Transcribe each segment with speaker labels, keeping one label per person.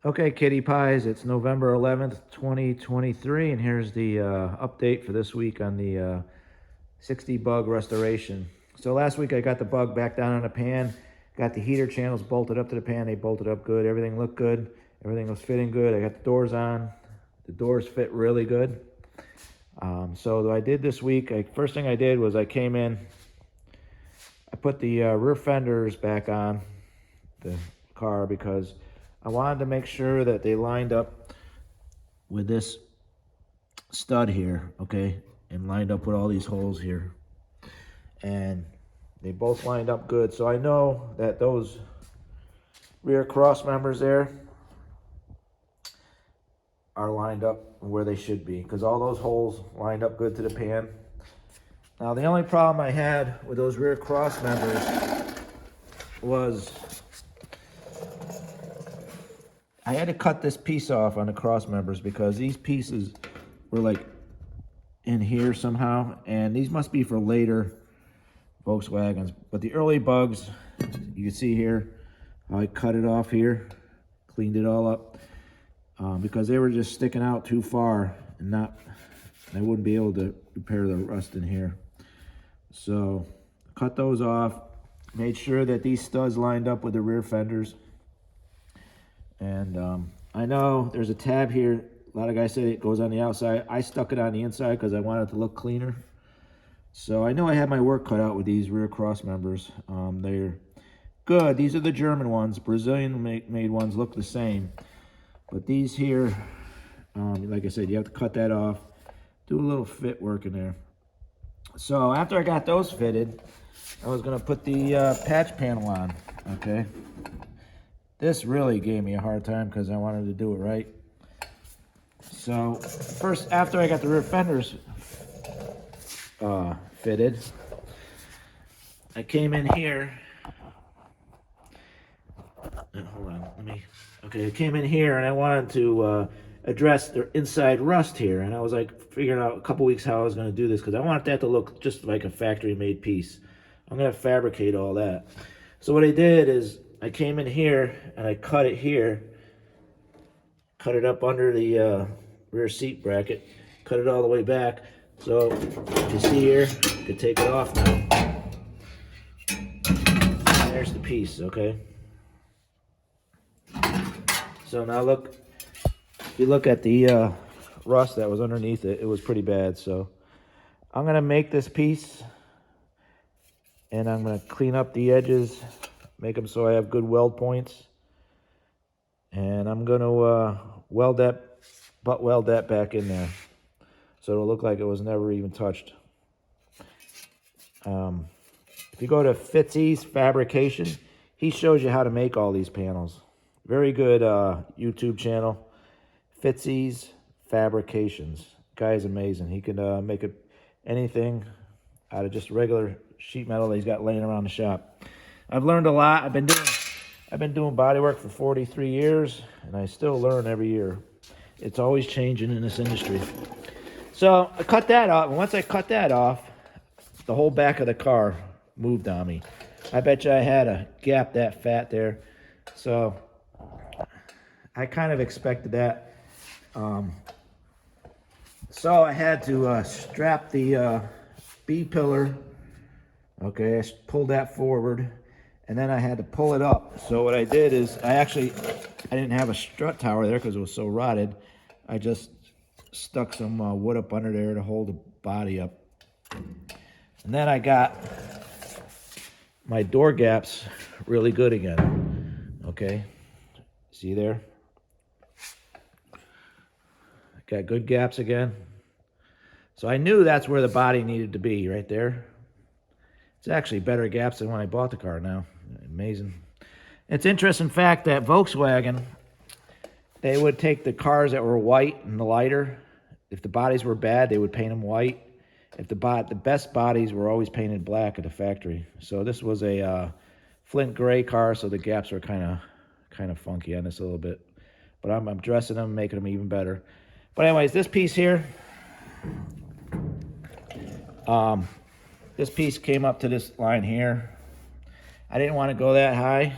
Speaker 1: Okay, kitty pies, it's November 11th, 2023, and here's the update for this week on the 60 bug restoration. So last week I got the bug back down on the pan, got the heater channels bolted up to the pan, they bolted up good, everything looked good, everything was fitting good. I got the doors on, the doors fit really good. So I did this week, first thing I did was I came in, I put the rear fenders back on the car because I wanted to make sure that they lined up with this stud here, okay, and lined up with all these holes here. And they both lined up good. So I know that those rear cross members there are lined up where they should be because all those holes lined up good to the pan. Now the only problem I had with those rear cross members was I had to cut this piece off on the cross members because these pieces were like in here somehow, and these must be for later Volkswagens. But the early bugs, you can see here, I cut it off here, cleaned it all up because they were just sticking out too far and I wouldn't be able to repair the rust in here. So cut those off, made sure that these studs lined up with the rear fenders. And I know there's a tab here. A lot of guys say it goes on the outside. I stuck it on the inside because I wanted it to look cleaner. So I know I had my work cut out with these rear cross members. They're good. These are the German ones. Brazilian made ones look the same. But these here, like I said, you have to cut that off. Do a little fit work in there. So after I got those fitted, I was going to put the patch panel on, okay? This really gave me a hard time because I wanted to do it right. So first, after I got the rear fenders fitted, I came in here. Hold on, okay, I came in here and I wanted to address the inside rust here. And I was like figuring out a couple weeks how I was going to do this because I wanted that to look just like a factory made piece. I'm going to fabricate all that. So what I did is I came in here and I cut it here, cut it up under the rear seat bracket, cut it all the way back. So you see here, you can take it off now. And there's the piece, okay? So now look, if you look at the rust that was underneath it, it was pretty bad. So I'm gonna make this piece and I'm gonna clean up the edges, make them so I have good weld points. And I'm going to butt weld that back in there. So it'll look like it was never even touched. If you go to Fitzy's Fabrication, he shows you how to make all these panels. Very good YouTube channel. Fitzy's Fabrications. Guy is amazing. He can make anything out of just regular sheet metal that he's got laying around the shop. I've learned a lot. I've been doing body work for 43 years, and I still learn every year. It's always changing in this industry. So I cut that off, and once I cut that off, the whole back of the car moved on me. I bet you I had a gap that fat there. So I kind of expected that. So I had to strap the B pillar. Okay, I pulled that forward. And then I had to pull it up. So what I did is I didn't have a strut tower there because it was so rotted. I just stuck some wood up under there to hold the body up. And then I got my door gaps really good again. Okay, see there? Got good gaps again. So I knew that's where the body needed to be, right there. It's actually better gaps than when I bought the car now. Amazing. It's interesting fact that Volkswagen, they would take the cars that were white and lighter. If the bodies were bad, they would paint them white. If the best bodies were always painted black at the factory. So this was a Flint gray car, so the gaps were kind of funky on this a little bit. But I'm dressing them, making them even better. But anyways, this piece here, this piece came up to this line here. I didn't want to go that high.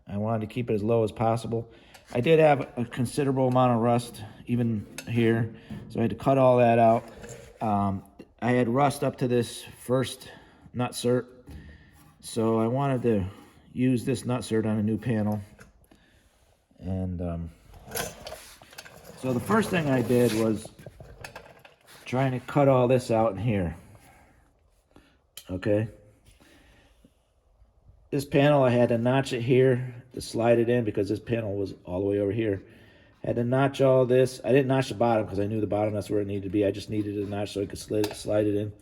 Speaker 1: I wanted to keep it as low as possible. I did have a considerable amount of rust even here, so I had to cut all that out. I had rust up to this first nutsert, so I wanted to use this nutsert on a new panel. And so the first thing I did was trying to cut all this out in here. Okay. This panel, I had to notch it here to slide it in because this panel was all the way over here. Had to notch all this. I didn't notch the bottom because I knew the bottom, that's where it needed to be. I just needed a notch so I could slide it in.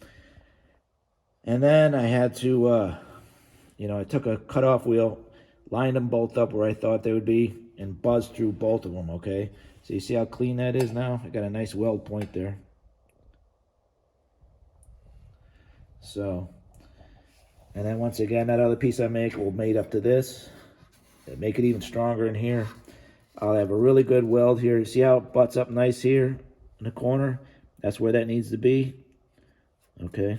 Speaker 1: And then I had to, I took a cutoff wheel, lined them both up where I thought they would be, and buzzed through both of them, okay? So you see how clean that is now? I got a nice weld point there. So, and then once again, that other piece I make will mate up to this. Make it even stronger in here. I'll have a really good weld here. See how it butts up nice here in the corner? That's where that needs to be. Okay,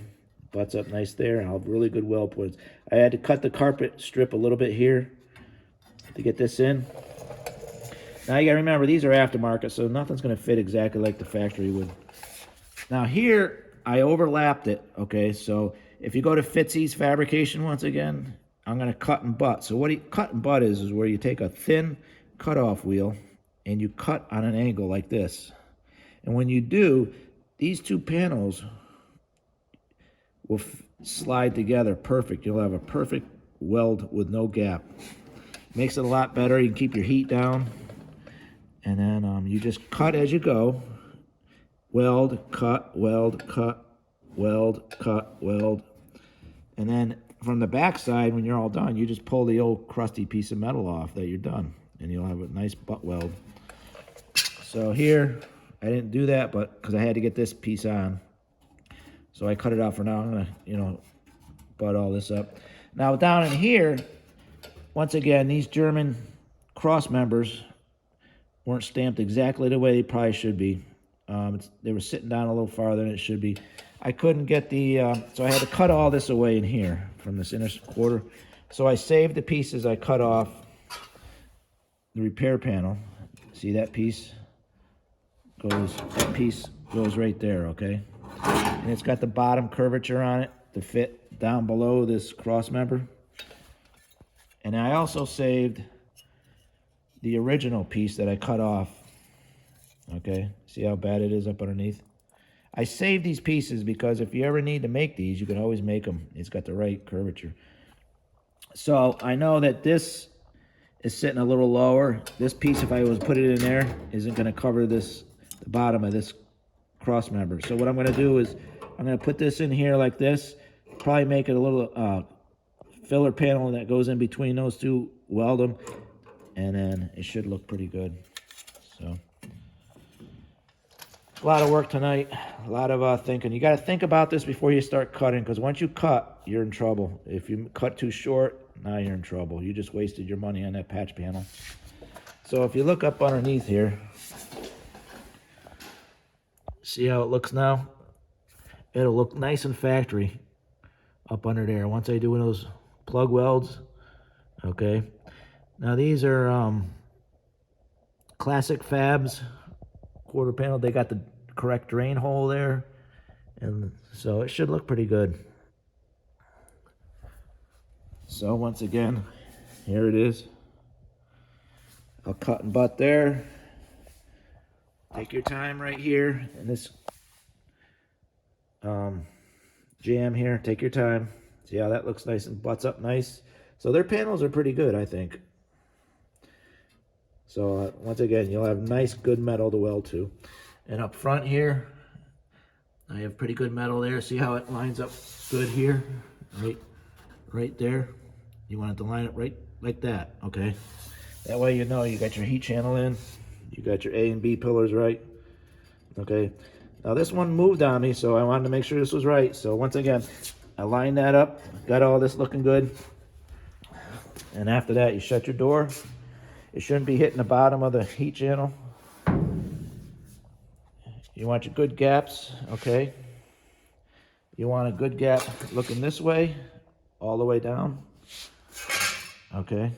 Speaker 1: butts up nice there. I'll have really good weld points. I had to cut the carpet strip a little bit here to get this in. Now you gotta remember, these are aftermarket, so nothing's gonna fit exactly like the factory would. Now here, I overlapped it, okay? So if you go to Fitzy's Fabrication once again, I'm gonna cut and butt. So what cut and butt is where you take a thin cutoff wheel and you cut on an angle like this. And when you do, these two panels will slide together perfect. You'll have a perfect weld with no gap. Makes it a lot better. You can keep your heat down. And then you just cut as you go. Weld, cut, weld, cut, weld, cut, weld. And then from the back side, when you're all done, you just pull the old crusty piece of metal off that you're done. And you'll have a nice butt weld. So here, I didn't do that, but because I had to get this piece on. So I cut it out for now. I'm gonna, butt all this up. Now down in here, once again, these German cross members weren't stamped exactly the way they probably should be. They were sitting down a little farther than it should be. I couldn't get so I had to cut all this away in here from this inner quarter. So I saved the pieces I cut off the repair panel. See that piece goes right there, okay? And it's got the bottom curvature on it to fit down below this cross member. And I also saved the original piece that I cut off. Okay, see how bad it is up underneath? I saved these pieces because if you ever need to make these, you can always make them. It's got the right curvature. So I know that this is sitting a little lower. This piece, if I was to put it in there, isn't going to cover the bottom of this cross member. So what I'm going to do is I'm going to put this in here like this. Probably make it a little filler panel that goes in between those two, weld them, and then it should look pretty good. So a lot of work tonight, a lot of thinking. You got to think about this before you start cutting, because once you cut, you're in trouble. If you cut too short, now you're in trouble. You just wasted your money on that patch panel. So if you look up underneath here, see how it looks now? It'll look nice and factory up under there once I do those plug welds. Okay. Now these are classic Fabs quarter panel. They got the correct drain hole there, and so it should look pretty good. So once again, here it is. I'll cut and butt there. Take your time right here in this jam here. Take your time. See how that looks nice and butts up nice. So their panels are pretty good, I think. So once again, you'll have nice, good metal to weld to. And up front here, I have pretty good metal there. See how it lines up good here? Right there. You want it to line up right like that, okay? That way you know you got your heat channel in. You got your A and B pillars right. Okay. Now this one moved on me, so I wanted to make sure this was right. So once again, I lined that up. Got all this looking good. And after that, you shut your door. It shouldn't be hitting the bottom of the heat channel. You want your good gaps, okay? You want a good gap looking this way, all the way down, okay?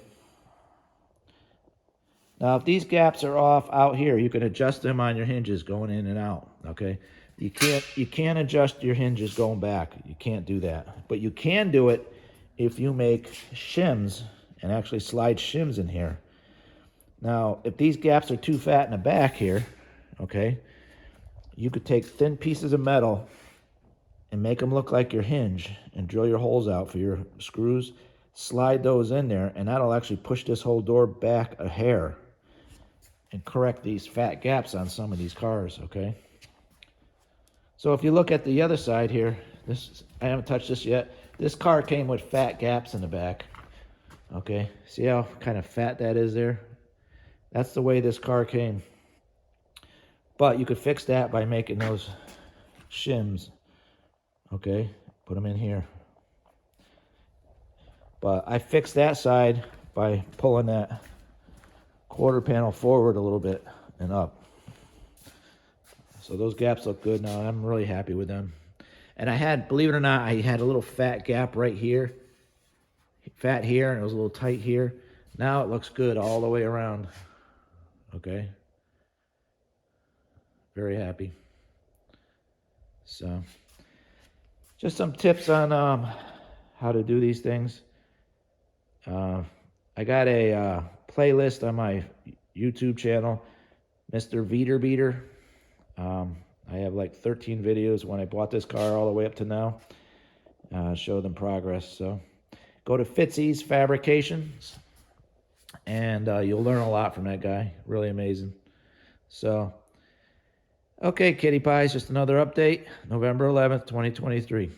Speaker 1: Now, if these gaps are off out here, you can adjust them on your hinges going in and out, okay? You can't adjust your hinges going back. You can't do that. But you can do it if you make shims and actually slide shims in here. Now, if these gaps are too fat in the back here, okay, you could take thin pieces of metal and make them look like your hinge and drill your holes out for your screws, slide those in there, and that'll actually push this whole door back a hair and correct these fat gaps on some of these cars, okay? So if you look at the other side here, I haven't touched this yet. This car came with fat gaps in the back, okay? See how kind of fat that is there? That's the way this car came. But you could fix that by making those shims, okay? Put them in here. But I fixed that side by pulling that quarter panel forward a little bit and up. So those gaps look good now. I'm really happy with them. And I had, believe it or not, I had a little fat gap right here. Fat here, and it was a little tight here. Now it looks good all the way around. Okay. Very happy. So, just some tips on how to do these things. I got a playlist on my YouTube channel, Mr. Veeder Beater. I have like 13 videos when I bought this car all the way up to now. Show them progress. So go to Fitzy's Fabrications, and you'll learn a lot from that guy. Really amazing. So, okay, kitty pies, just another update. November 11th, 2023.